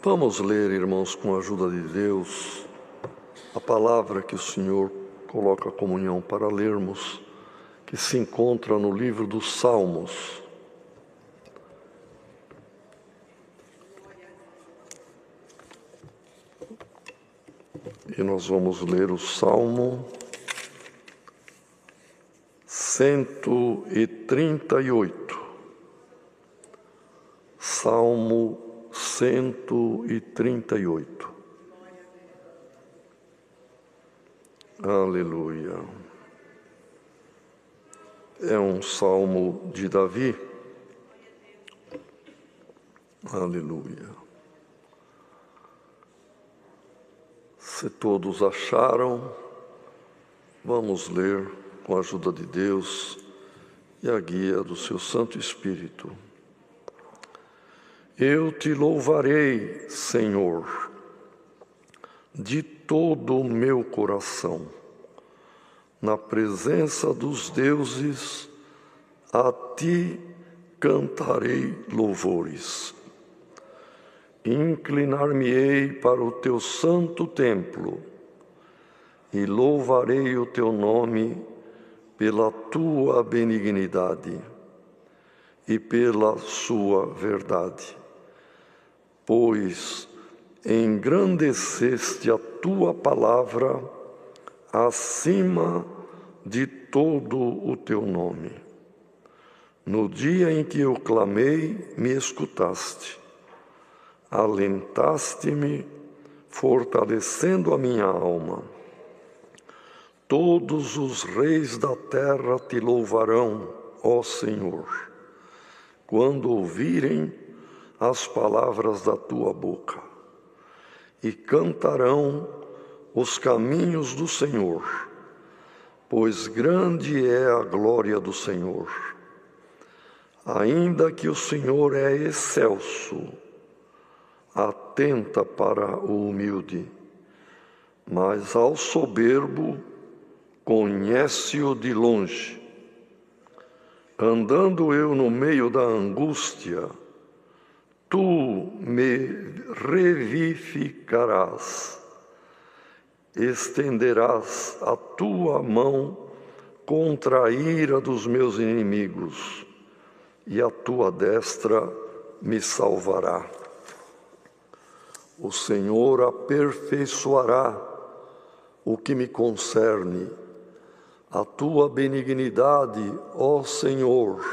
Vamos ler, irmãos, com a ajuda de Deus, a palavra que o Senhor coloca a comunhão para lermos, que se encontra no livro dos Salmos. E nós vamos ler o Salmo 138. Salmo 138. Aleluia. É um salmo de Davi. Aleluia. Se todos acharam, vamos ler com a ajuda de Deus e a guia do seu Santo Espírito. Eu te louvarei, Senhor, de todo o meu coração. Na presença dos deuses, a ti cantarei louvores. Inclinar-me-ei para o teu santo templo e louvarei o teu nome pela tua benignidade e pela sua verdade. Pois engrandeceste a tua palavra acima de todo o teu nome. No dia em que eu clamei, me escutaste. Alentaste-me, fortalecendo a minha alma. Todos os reis da terra te louvarão, ó Senhor, quando ouvirem as palavras da tua boca, e cantarão os caminhos do Senhor, pois grande é a glória do Senhor. Ainda que o Senhor é excelso, atenta para o humilde, mas ao soberbo conhece-o de longe. Andando eu no meio da angústia, tu me revivificarás, estenderás a tua mão contra a ira dos meus inimigos, e a tua destra me salvará. O Senhor aperfeiçoará o que me concerne. A tua benignidade, ó Senhor,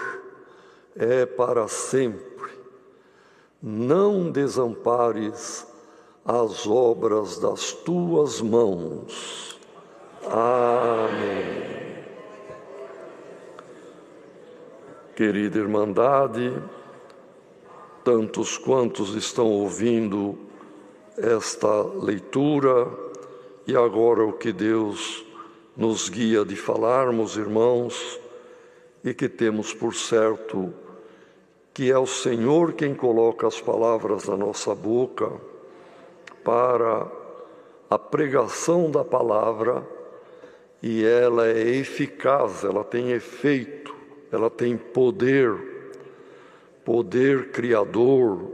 é para sempre. Não desampares as obras das tuas mãos. Amém. Querida Irmandade, tantos quantos estão ouvindo esta leitura e agora o que Deus nos guia de falarmos, irmãos, e que temos por certo que é o Senhor quem coloca as palavras na nossa boca para a pregação da palavra, e ela é eficaz, ela tem efeito, ela tem poder criador,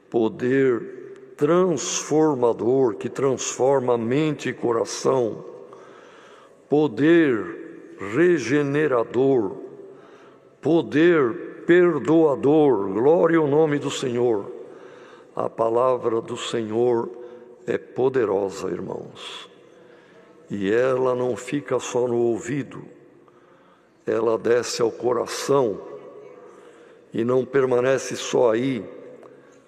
poder transformador, que transforma mente e coração, poder regenerador, poder perdoador. Glória ao nome do Senhor. A palavra do Senhor é poderosa, irmãos, e ela não fica só no ouvido, ela desce ao coração e não permanece só aí,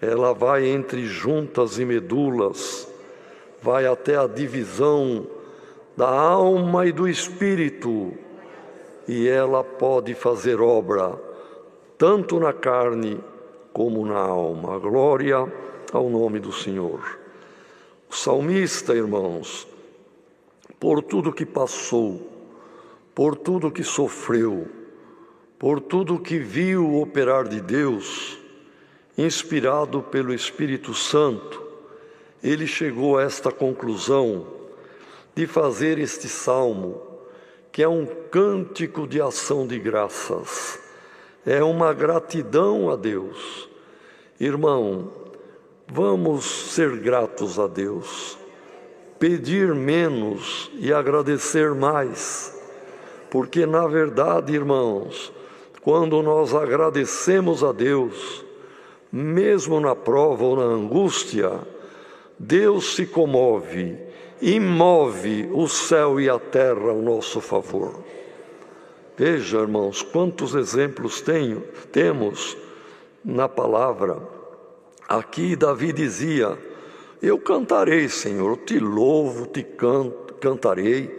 ela vai entre juntas e medulas, vai até a divisão da alma e do espírito, e ela pode fazer obra tanto na carne como na alma. Glória ao nome do Senhor. O salmista, irmãos, por tudo que passou, por tudo que sofreu, por tudo que viu o operar de Deus, inspirado pelo Espírito Santo, ele chegou a esta conclusão de fazer este salmo, que é um cântico de ação de graças, é uma gratidão a Deus. Irmão, Vamos ser gratos a Deus, pedir menos e agradecer mais, porque na verdade, irmãos, quando nós agradecemos a Deus, mesmo na prova ou na angústia, Deus se comove e move o céu e a terra ao nosso favor. Veja, irmãos, quantos exemplos temos na palavra. Aqui Davi dizia: eu cantarei, Senhor, te louvo, te cantarei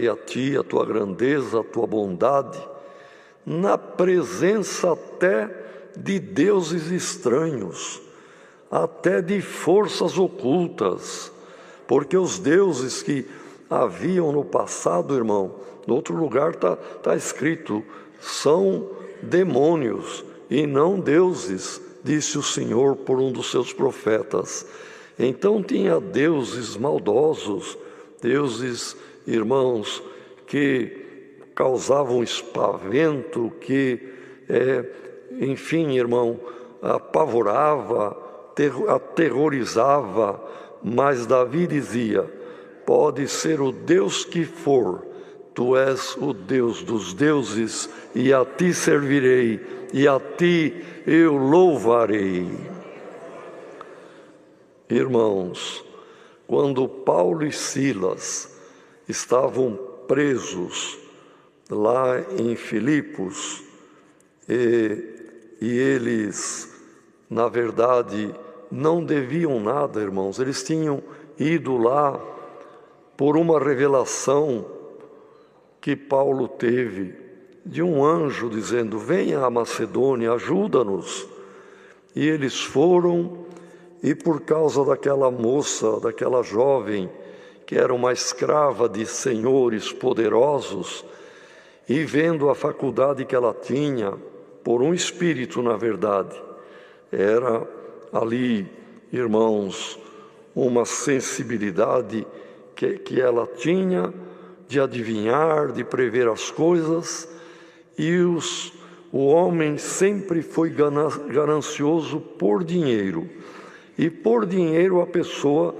a ti, a tua grandeza, a tua bondade, na presença até de deuses estranhos, até de forças ocultas, porque os deuses que haviam no passado, irmão, no outro lugar está escrito, são demônios e não deuses, disse o Senhor por um dos seus profetas. Então tinha deuses maldosos, deuses, irmãos, que causavam espavento, que, enfim, irmão, apavorava, aterrorizava, mas Davi dizia: pode ser o Deus que for, tu és o Deus dos deuses, e a ti servirei, e a ti eu louvarei. Irmãos, quando Paulo e Silas estavam presos lá em Filipos, e eles, na verdade, não deviam nada, irmãos, eles tinham ido lá por uma revelação que Paulo teve de um anjo dizendo: venha à Macedônia, ajuda-nos. E eles foram, e por causa daquela moça, daquela jovem, que era uma escrava de senhores poderosos, e vendo a faculdade que ela tinha, por um espírito, na verdade, era ali, irmãos, uma sensibilidade que ela tinha de adivinhar, de prever as coisas, e o homem sempre foi ganancioso por dinheiro, e por dinheiro a pessoa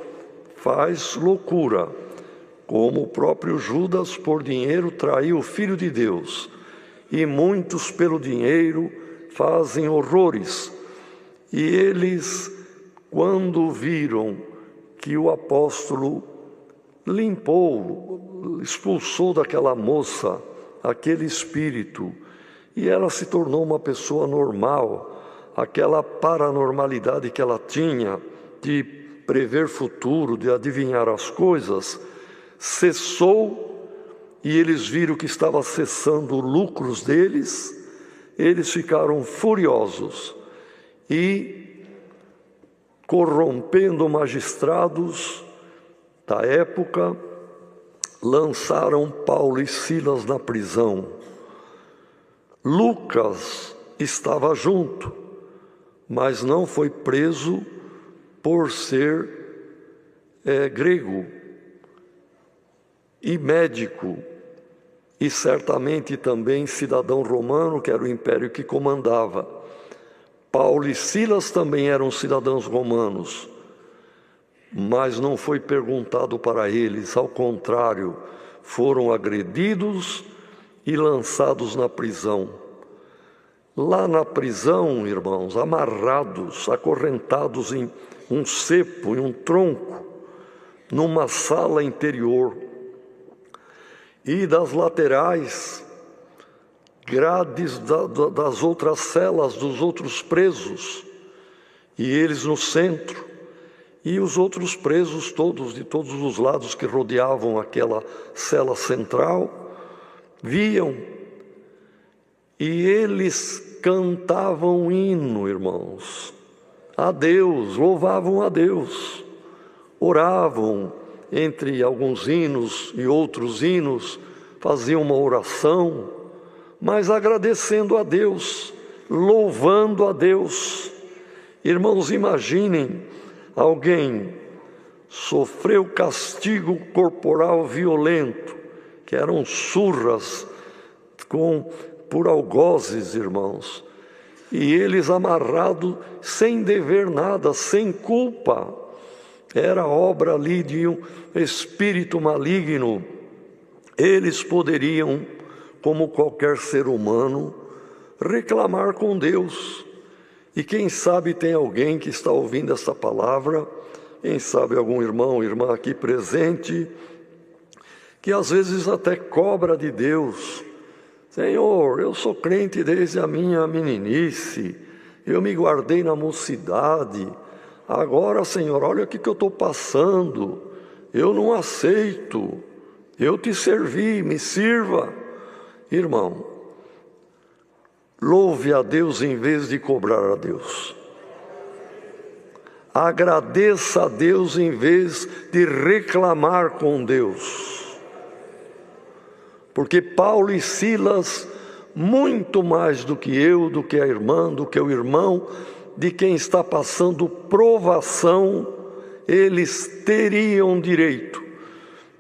faz loucura, como o próprio Judas por dinheiro traiu o Filho de Deus, e muitos pelo dinheiro fazem horrores. E eles, quando viram que o apóstolo expulsou daquela moça aquele espírito, e ela se tornou uma pessoa normal, aquela paranormalidade que ela tinha de prever futuro, de adivinhar as coisas, cessou, e eles viram que estava cessando lucros deles, eles ficaram furiosos e, corrompendo magistrados da época, lançaram Paulo e Silas na prisão. Lucas estava junto, mas não foi preso por ser grego e médico, e certamente também cidadão romano, que era o império que comandava. Paulo e Silas também eram cidadãos romanos, mas não foi perguntado para eles, ao contrário, foram agredidos e lançados na prisão. Lá na prisão, irmãos, amarrados, acorrentados em um cepo, em um tronco, numa sala interior, e das laterais, grades das outras celas dos outros presos, e eles no centro, e os outros presos todos, de todos os lados que rodeavam aquela cela central, viam, e eles cantavam um hino, irmãos, a Deus, louvavam a Deus, oravam entre alguns hinos e outros hinos, faziam uma oração, mas agradecendo a Deus, louvando a Deus. Irmãos, imaginem, alguém sofreu castigo corporal violento, que eram surras por algozes, irmãos, e eles amarrados, sem dever nada, sem culpa. Era obra ali de um espírito maligno. Eles poderiam, como qualquer ser humano, reclamar com Deus. E quem sabe tem alguém que está ouvindo essa palavra, quem sabe algum irmão ou irmã aqui presente, que às vezes até cobra de Deus: Senhor, eu sou crente desde a minha meninice, eu me guardei na mocidade, agora, Senhor, olha o que eu estou passando, eu não aceito, eu te servi, me sirva. Irmão, louve a Deus em vez de cobrar a Deus. Agradeça a Deus em vez de reclamar com Deus. Porque Paulo e Silas, muito mais do que eu, do que a irmã, do que o irmão, de quem está passando provação, eles teriam direito,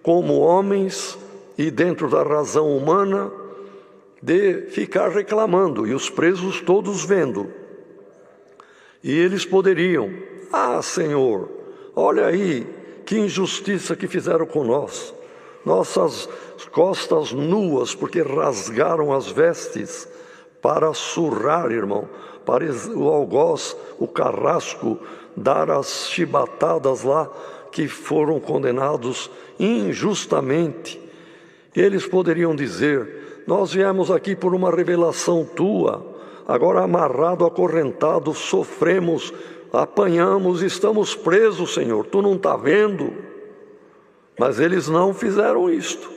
como homens e dentro da razão humana, de ficar reclamando, e os presos todos vendo. E eles poderiam: ah, Senhor, olha aí, que injustiça que fizeram com nós. Nossas costas nuas, porque rasgaram as vestes para surrar, irmão, para o algoz, o carrasco, dar as chibatadas lá que foram condenados injustamente. Eles poderiam dizer: nós viemos aqui por uma revelação tua, agora amarrado, acorrentado, sofremos, apanhamos, estamos presos, Senhor, tu não está vendo? Mas eles não fizeram isto.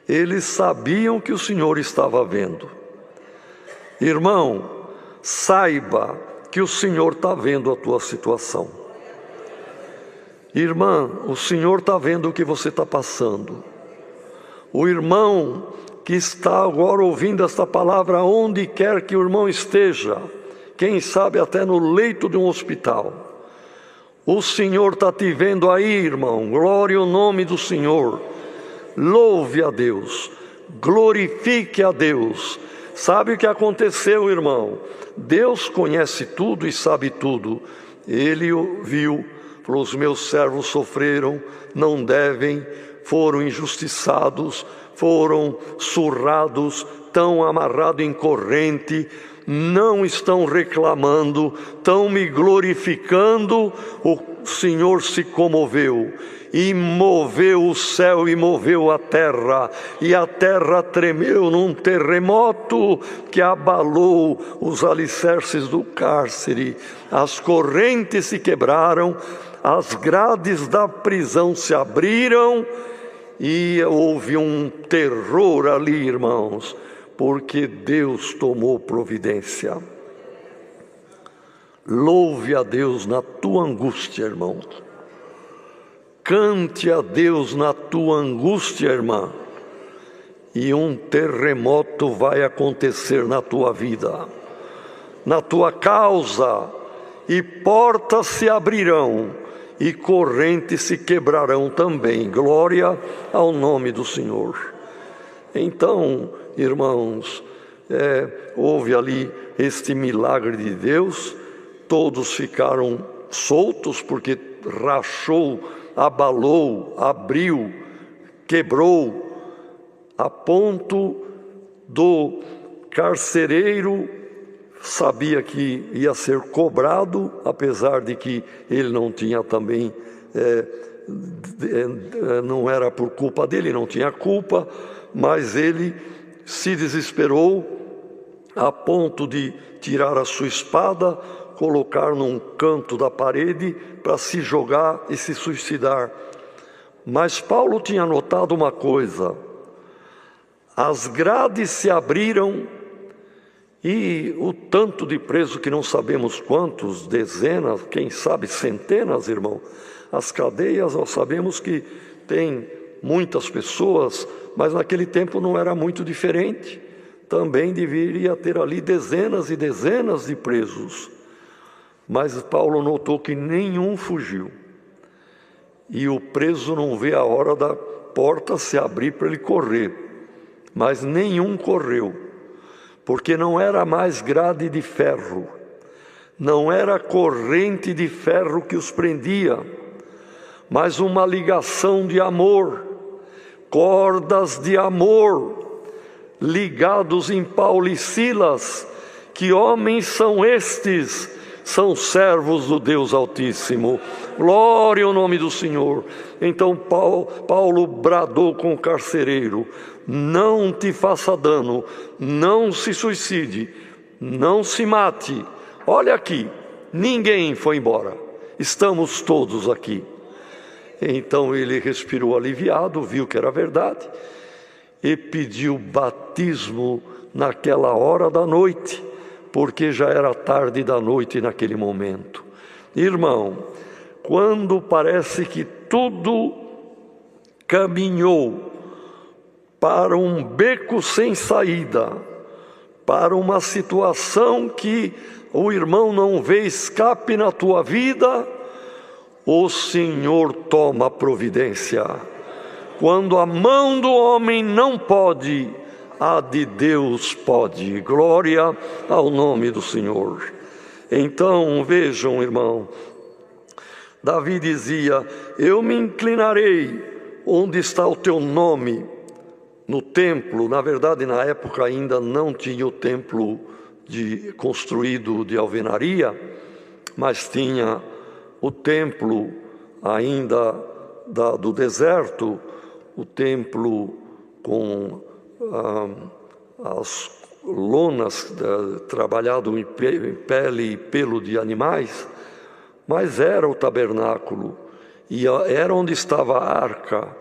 Eles sabiam que o Senhor estava vendo. Irmão, saiba que o Senhor está vendo a tua situação. Irmã, o Senhor está vendo o que você está passando. O irmão que está agora ouvindo esta palavra, onde quer que o irmão esteja, quem sabe até no leito de um hospital, o Senhor está te vendo aí, irmão. Glória ao nome do Senhor. Louve a Deus, glorifique a Deus. Sabe o que aconteceu, irmão? Deus conhece tudo e sabe tudo. Ele viu, falou: os meus servos sofreram, não devem, foram injustiçados, foram surrados, estão amarrados em corrente, não estão reclamando, estão me glorificando. O Senhor se comoveu e moveu o céu e moveu a terra tremeu num terremoto que abalou os alicerces do cárcere, as correntes se quebraram, as grades da prisão se abriram e houve um terror ali, irmãos, porque Deus tomou providência. Louve a Deus na tua angústia, irmão. Cante a Deus na tua angústia, irmã. E um terremoto vai acontecer na tua vida, na tua causa, e portas se abrirão, e correntes se quebrarão também. Glória ao nome do Senhor. Então, irmãos, houve ali este milagre de Deus. Todos ficaram soltos, porque rachou, abalou, abriu, quebrou, a ponto do carcereiro sabia que ia ser cobrado, apesar de que ele não tinha também, não era por culpa dele, não tinha culpa, mas ele se desesperou a ponto de tirar a sua espada, colocar num canto da parede para se jogar e se suicidar. Mas Paulo tinha notado uma coisa: as grades se abriram e o tanto de presos, que não sabemos quantos, dezenas, quem sabe centenas, irmão. As cadeias, nós sabemos que tem muitas pessoas, mas naquele tempo não era muito diferente. Também deveria ter ali dezenas e dezenas de presos. Mas Paulo notou que nenhum fugiu. E o preso não vê a hora da porta se abrir para ele correr. Mas nenhum correu. porque não era mais grade de ferro, não era corrente de ferro que os prendia, mas uma ligação de amor, cordas de amor, ligados em Paulo e Silas. Que homens são estes? São servos do Deus Altíssimo. Glória ao nome do Senhor. Então Paulo bradou com o carcereiro: não te faça dano, não se suicide, não se mate. Olha aqui, ninguém foi embora, estamos todos aqui. Então ele respirou aliviado, viu que era verdade e pediu batismo naquela hora da noite, porque já era tarde da noite naquele momento. Irmão, quando parece que tudo caminhou para um beco sem saída, para uma situação que o irmão não vê escape na tua vida, o Senhor toma providência. Quando a mão do homem não pode, a de Deus pode. Glória ao nome do Senhor. Então vejam, irmão, Davi dizia: eu me inclinarei onde está o teu nome. No templo, na verdade na época ainda não tinha o templo construído de alvenaria, mas tinha o templo ainda do deserto, o templo com as lonas trabalhado em pele e pelo de animais, mas era o tabernáculo, e era onde estava a arca,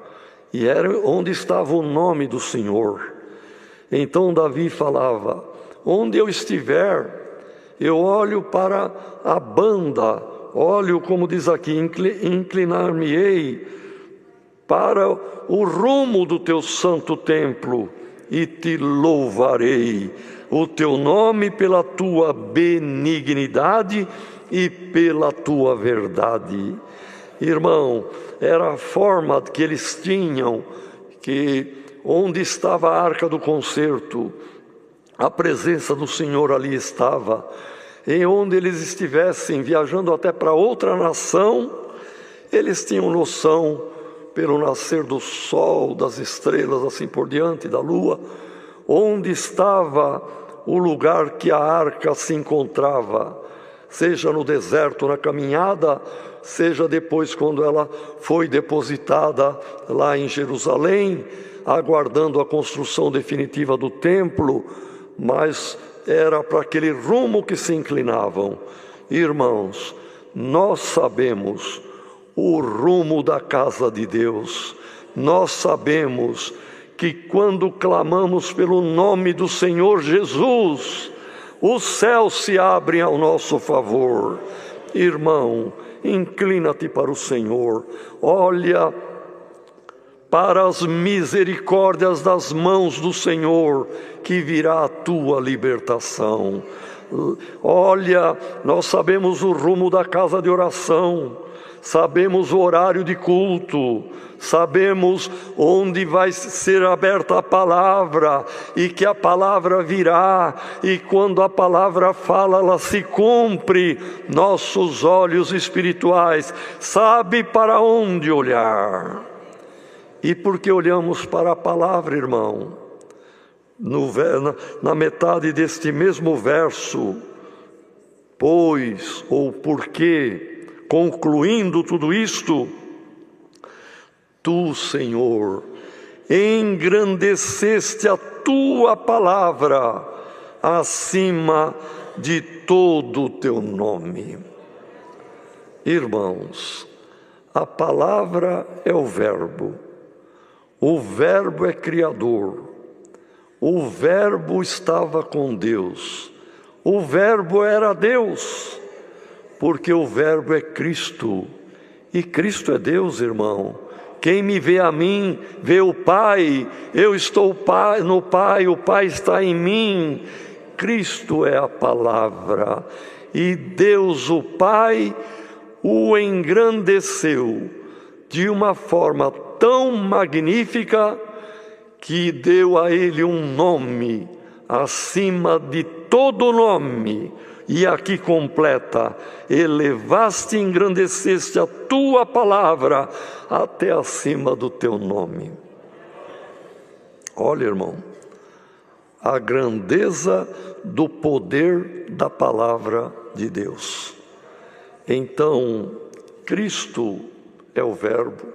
e era onde estava o nome do Senhor. Então Davi falava: onde eu estiver, eu olho para a banda, olho, como diz aqui, inclinar-me-ei para o rumo do teu santo templo e te louvarei, o teu nome pela tua benignidade e pela tua verdade. Irmão, era a forma que eles tinham, que onde estava a arca do concerto, a presença do Senhor ali estava. Em onde eles estivessem viajando até para outra nação, eles tinham noção, pelo nascer do sol, das estrelas, assim por diante, da lua, onde estava o lugar que a arca se encontrava, seja no deserto, na caminhada, seja depois quando ela foi depositada lá em Jerusalém, aguardando a construção definitiva do templo, mas era para aquele rumo que se inclinavam. Irmãos, nós sabemos o rumo da casa de Deus. Nós sabemos que quando clamamos pelo nome do Senhor Jesus, os céus se abrem ao nosso favor. Irmão, inclina-te para o Senhor, olha para as misericórdias das mãos do Senhor, que virá a tua libertação. Olha, nós sabemos o rumo da casa de oração, sabemos o horário de culto, sabemos onde vai ser aberta a palavra, e que a palavra virá, e quando a palavra fala, ela se cumpre. Nossos olhos espirituais sabem para onde olhar. E porque olhamos para a palavra, irmão, na metade deste mesmo verso, pois, ou porque, concluindo tudo isto, tu, Senhor, engrandeceste a tua palavra acima de todo o teu nome. Irmãos, a palavra é o verbo é criador, o verbo estava com Deus, o verbo era Deus, porque o verbo é Cristo, e Cristo é Deus, irmão. Quem me vê a mim, vê o Pai. Eu estou no Pai, o Pai está em mim. Cristo é a palavra, e Deus, o Pai, o engrandeceu de uma forma tão magnífica que deu a ele um nome acima de todo nome. E aqui completa: elevaste e engrandeceste a tua palavra até acima do teu nome. Olha, irmão, a grandeza do poder da palavra de Deus. Então, Cristo é o Verbo,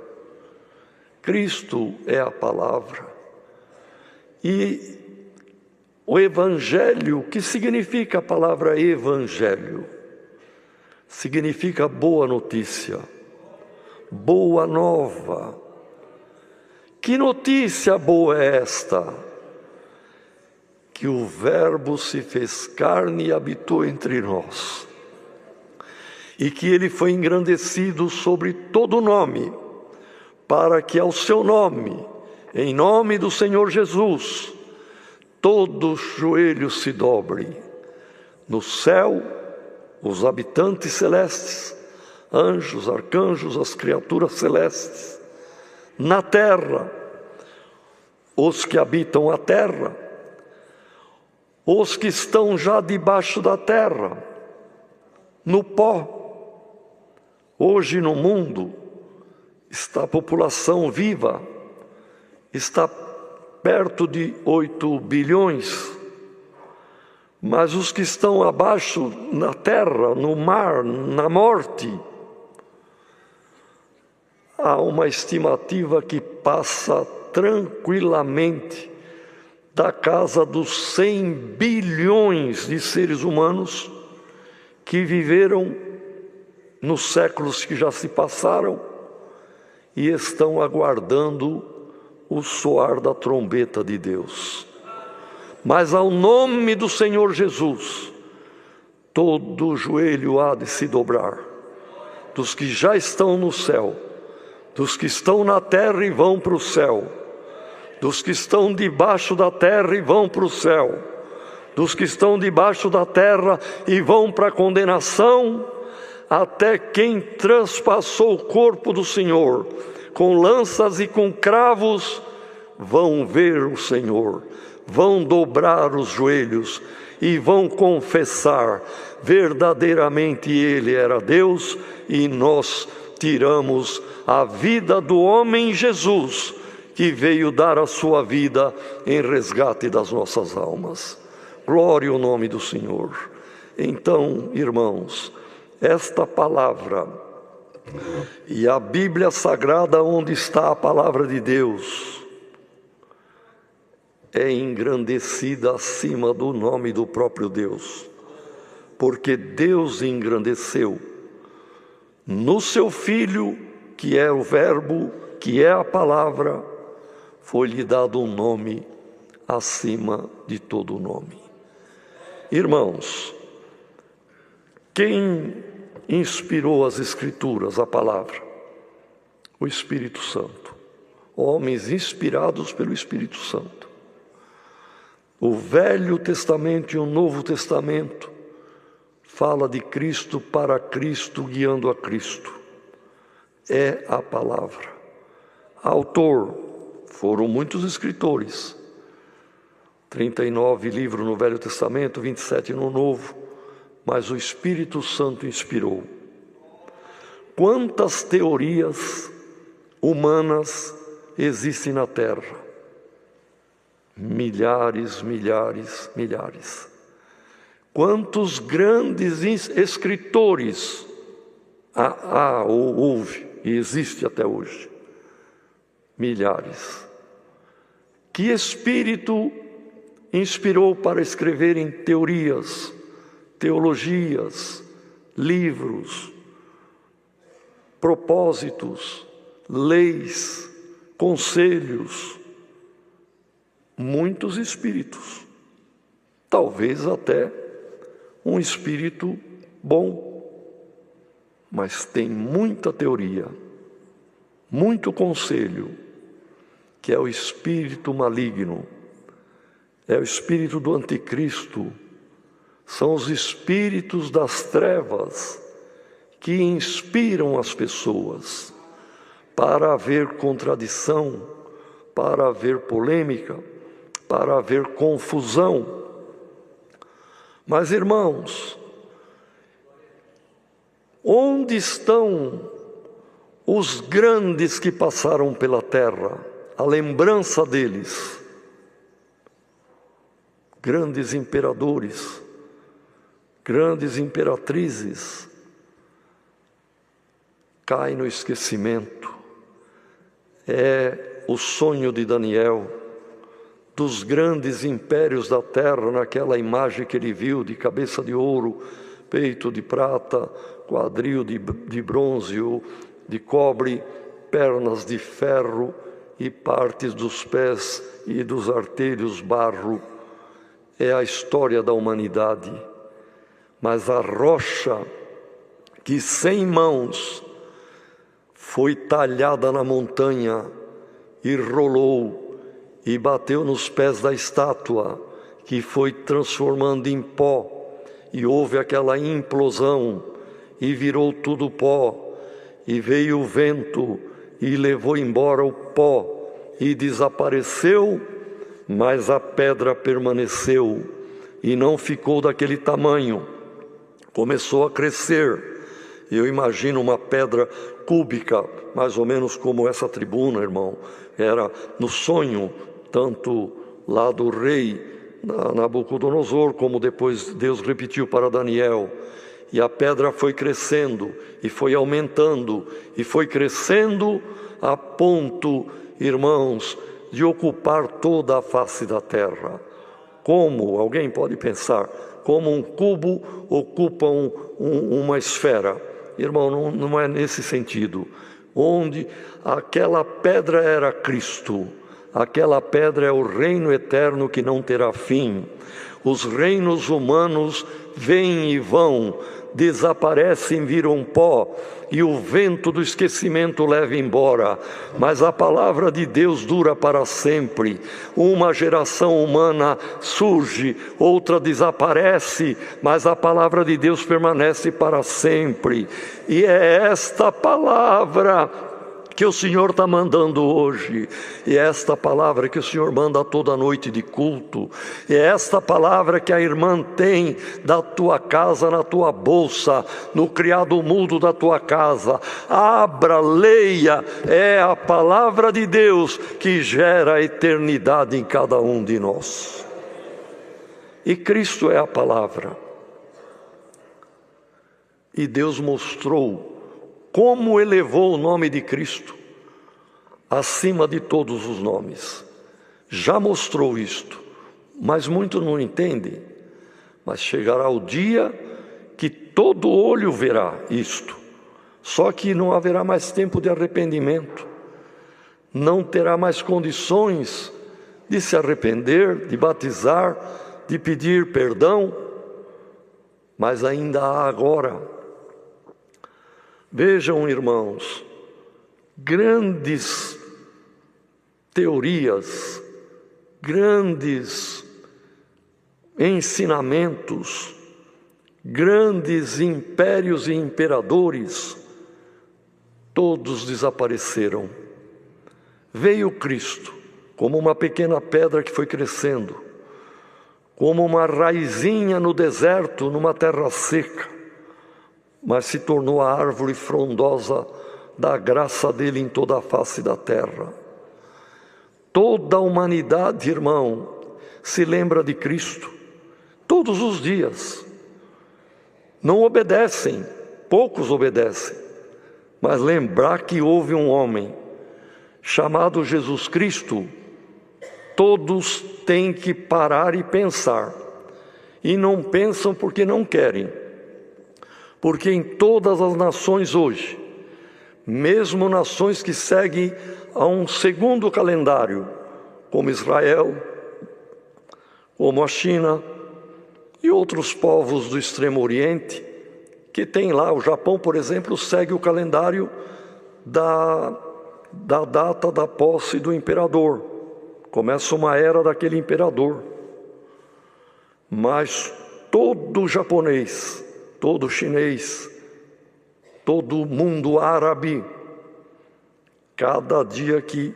Cristo é a palavra. E o Evangelho, o que significa a palavra Evangelho? Significa boa notícia, boa nova. Que notícia boa é esta? Que o Verbo se fez carne e habitou entre nós, e que Ele foi engrandecido sobre todo nome, para que ao seu nome, em nome do Senhor Jesus, todo joelho se dobre, no céu, os habitantes celestes, anjos, arcanjos, as criaturas celestes, na terra, os que habitam a terra, os que estão já debaixo da terra, no pó. Hoje no mundo está a população viva, está perto de 8 bilhões, mas os que estão abaixo na terra, no mar, na morte, há uma estimativa que passa tranquilamente da casa dos 100 bilhões de seres humanos que viveram nos séculos que já se passaram e estão aguardando o soar da trombeta de Deus. Mas ao nome do Senhor Jesus, todo joelho há de se dobrar, dos que já estão no céu, dos que estão na terra e vão para o céu, dos que estão debaixo da terra e vão para o céu, dos que estão debaixo da terra e vão para a condenação, até quem transpassou o corpo do Senhor com lanças e com cravos, vão ver o Senhor, vão dobrar os joelhos e vão confessar: verdadeiramente Ele era Deus e nós tiramos a vida do homem Jesus, que veio dar a sua vida em resgate das nossas almas. Glória ao nome do Senhor. Então, irmãos, esta palavra e a Bíblia Sagrada, onde está a palavra de Deus, é engrandecida acima do nome do próprio Deus, porque Deus engrandeceu no seu Filho, que é o Verbo, que é a palavra, foi-lhe dado um nome acima de todo nome. Irmãos, quem inspirou as Escrituras, a palavra? O Espírito Santo. Homens inspirados pelo Espírito Santo. O Velho Testamento e o Novo Testamento fala de Cristo, para Cristo, guiando a Cristo. É a palavra. Autor, foram muitos escritores. 39 livros no Velho Testamento, 27 no Novo. Mas o Espírito Santo inspirou. Quantas teorias humanas existem na Terra? Milhares, milhares, milhares. Quantos grandes escritores houve e existe até hoje? Milhares. Que espírito inspirou para escreverem teorias, teologias, livros, propósitos, leis, conselhos? Muitos espíritos, talvez até um espírito bom, mas tem muita teoria, muito conselho, que é o espírito maligno, é o espírito do anticristo, são os espíritos das trevas que inspiram as pessoas para haver contradição, para haver polêmica, para haver confusão. Mas, irmãos, onde estão os grandes que passaram pela terra? A lembrança deles. Grandes imperadores, grandes imperatrizes, cai no esquecimento. É o sonho de Daniel, dos grandes impérios da terra, naquela imagem que ele viu de cabeça de ouro, peito de prata, quadril de bronze ou de cobre, pernas de ferro e partes dos pés e dos artelhos barro. É a história da humanidade. Mas a rocha que 100 mãos foi talhada na montanha e rolou e bateu nos pés da estátua, que foi transformando em pó, e houve aquela implosão e virou tudo pó, e veio o vento e levou embora o pó e desapareceu, mas a pedra permaneceu e não ficou daquele tamanho, começou a crescer. Eu imagino uma pedra cúbica, mais ou menos como essa tribuna, irmão, era no sonho, tanto lá do rei Nabucodonosor, como depois Deus repetiu para Daniel. E a pedra foi crescendo, e foi aumentando, e foi crescendo a ponto, irmãos, de ocupar toda a face da terra. Como, alguém pode pensar, como um cubo ocupa uma esfera. Irmão, não é nesse sentido. Onde aquela pedra era Cristo, aquela pedra é o reino eterno que não terá fim. Os reinos humanos vêm e vão, desaparecem, viram pó, e o vento do esquecimento leva embora. Mas a palavra de Deus dura para sempre. Uma geração humana surge, outra desaparece, mas a palavra de Deus permanece para sempre. E é esta palavra que o Senhor está mandando hoje, e é esta palavra que o Senhor manda toda noite de culto, e é esta palavra que a irmã tem da tua casa, na tua bolsa, no criado mudo da tua casa. Abra, leia, é a palavra de Deus que gera a eternidade em cada um de nós. E Cristo é a palavra. E Deus mostrou como elevou o nome de Cristo acima de todos os nomes. Já mostrou isto, mas muitos não entendem. Mas chegará o dia que todo olho verá isto. Só que não haverá mais tempo de arrependimento. Não terá mais condições de se arrepender, de batizar, de pedir perdão. Mas ainda há agora. Vejam, irmãos, grandes teorias, grandes ensinamentos, grandes impérios e imperadores, todos desapareceram. Veio Cristo como uma pequena pedra que foi crescendo, como uma raizinha no deserto, numa terra seca, mas se tornou a árvore frondosa da graça dele em toda a face da terra. Toda a humanidade, irmão, se lembra de Cristo todos os dias. Não obedecem, poucos obedecem, mas lembrar que houve um homem chamado Jesus Cristo, todos têm que parar e pensar. E não pensam porque não querem. Porque em todas as nações hoje, mesmo nações que seguem a um segundo calendário, como Israel, como a China e outros povos do Extremo Oriente, que tem lá, o Japão, por exemplo, segue o calendário da data da posse do imperador. Começa uma era daquele imperador. Mas todo japonês, todo chinês, todo mundo árabe, cada dia que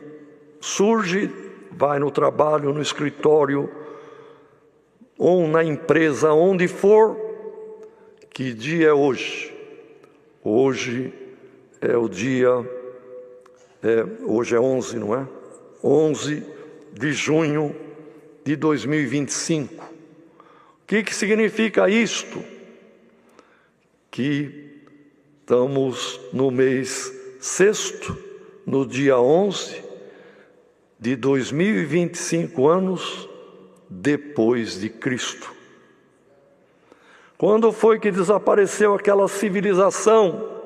surge, vai no trabalho, no escritório, ou na empresa, onde for. Que dia é hoje? Hoje é o dia, hoje é 11, não é? 11 de junho de 2025. O que significa isto? Que estamos no mês sexto, no dia 11 de 2025 anos depois de Cristo. Quando foi que desapareceu aquela civilização?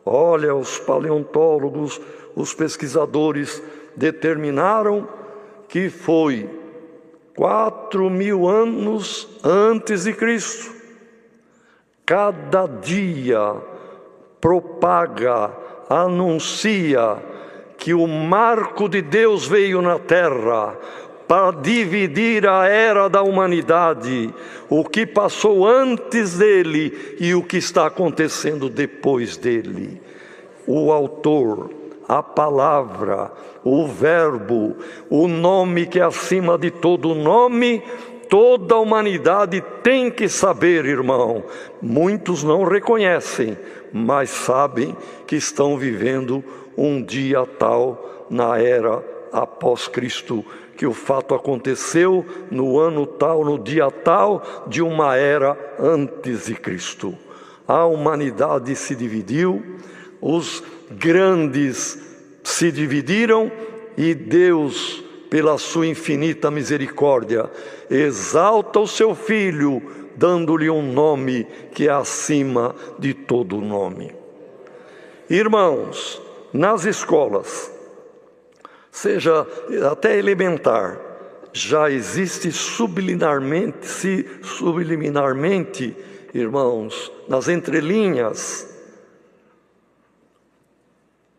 Olha, os paleontólogos, os pesquisadores determinaram que foi 4.000 anos antes de Cristo. Cada dia propaga, anuncia que o marco de Deus veio na terra para dividir a era da humanidade, o que passou antes dele e o que está acontecendo depois dele. O autor, a palavra, o verbo, o nome que é acima de todo nome, toda a humanidade tem que saber, irmão. Muitos não reconhecem, mas sabem que estão vivendo um dia tal na era após Cristo, que o fato aconteceu no ano tal, no dia tal de uma era antes de Cristo. A humanidade se dividiu, os grandes se dividiram e Deus, pela sua infinita misericórdia, exalta o seu Filho, dando-lhe um nome que é acima de todo nome. Irmãos, nas escolas, seja até elementar, já existe subliminarmente, irmãos, nas entrelinhas,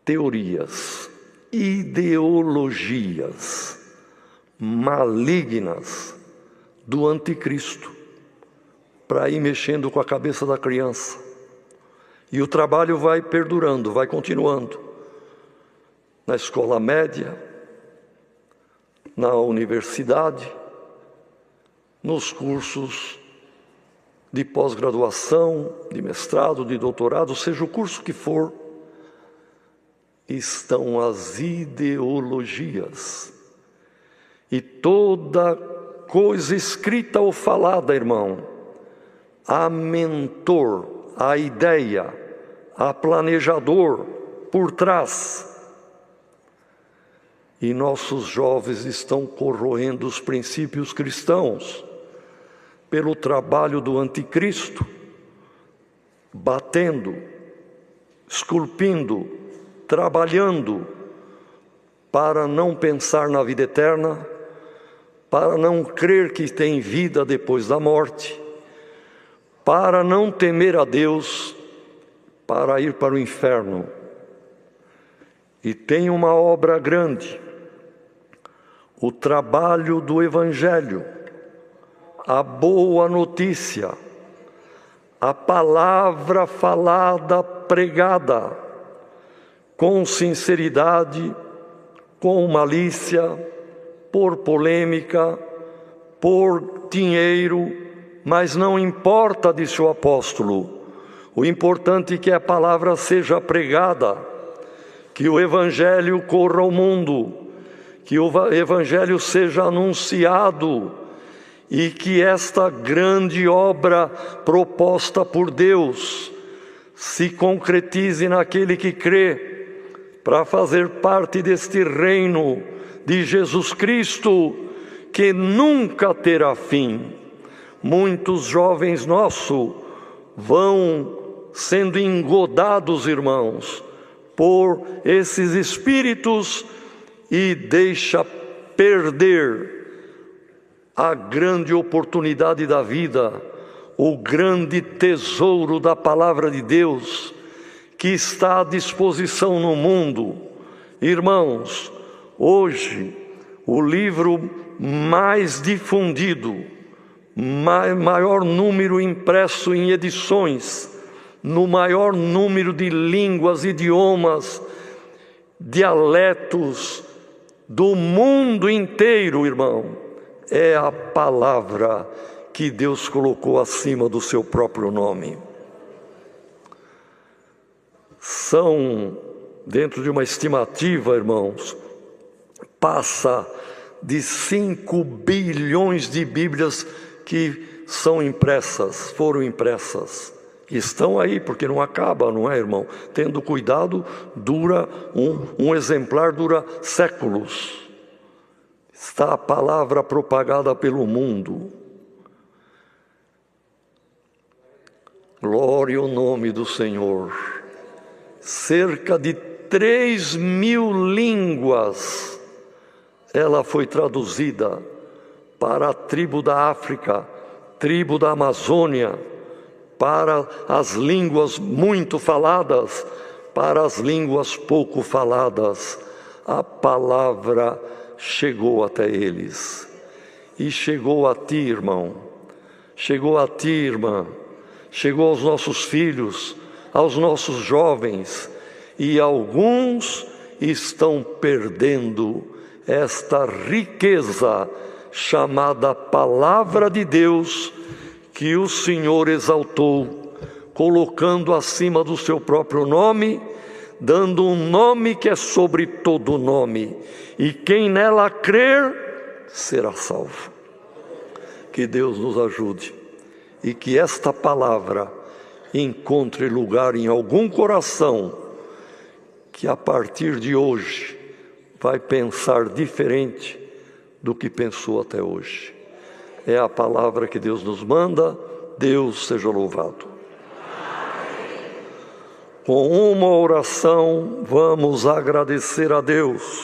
teorias, ideologias malignas do anticristo, para ir mexendo com a cabeça da criança. E o trabalho vai perdurando, vai continuando. Na escola média, na universidade, nos cursos de pós-graduação, de mestrado, de doutorado, seja o curso que for, estão as ideologias. E toda coisa escrita ou falada, irmão, há mentor, há ideia, há planejador por trás. E nossos jovens estão corroendo os princípios cristãos pelo trabalho do anticristo, batendo, esculpindo, trabalhando para não pensar na vida eterna, para não crer que tem vida depois da morte, para não temer a Deus, para ir para o inferno. E tem uma obra grande, o trabalho do Evangelho, a boa notícia, a palavra falada, pregada, com sinceridade, com malícia, por polêmica, por dinheiro, mas não importa, disse o apóstolo, o importante é que a palavra seja pregada, que o Evangelho corra ao mundo, que o Evangelho seja anunciado e que esta grande obra proposta por Deus se concretize naquele que crê, para fazer parte deste reino de Jesus Cristo, que nunca terá fim. Muitos jovens nossos vão sendo engodados, irmãos, por esses espíritos e deixa perder a grande oportunidade da vida, o grande tesouro da palavra de Deus, que está à disposição no mundo. Irmãos, hoje, o livro mais difundido, maior número impresso em edições, no maior número de línguas, idiomas, dialetos do mundo inteiro, irmão, é a palavra que Deus colocou acima do seu próprio nome. São, dentro de uma estimativa, irmãos, passa de 5 bilhões de Bíblias que são impressas, foram impressas. Estão aí, porque não acaba, não é, irmão? Tendo cuidado, dura um exemplar dura séculos. Está a palavra propagada pelo mundo. Glória ao nome do Senhor. Cerca de 3.000 línguas ela foi traduzida para a tribo da África, tribo da Amazônia, para as línguas muito faladas, para as línguas pouco faladas. A palavra chegou até eles. E chegou a ti, irmão. Chegou a ti, irmã. Chegou aos nossos filhos, aos nossos jovens. E alguns estão perdendo esta riqueza chamada Palavra de Deus, que o Senhor exaltou, colocando acima do seu próprio nome, dando um nome que é sobre todo nome, e quem nela crer será salvo. Que Deus nos ajude, e que esta palavra encontre lugar em algum coração, que a partir de hoje vai pensar diferente do que pensou até hoje. É a palavra que Deus nos manda. Deus seja louvado. Com uma oração, vamos agradecer a Deus.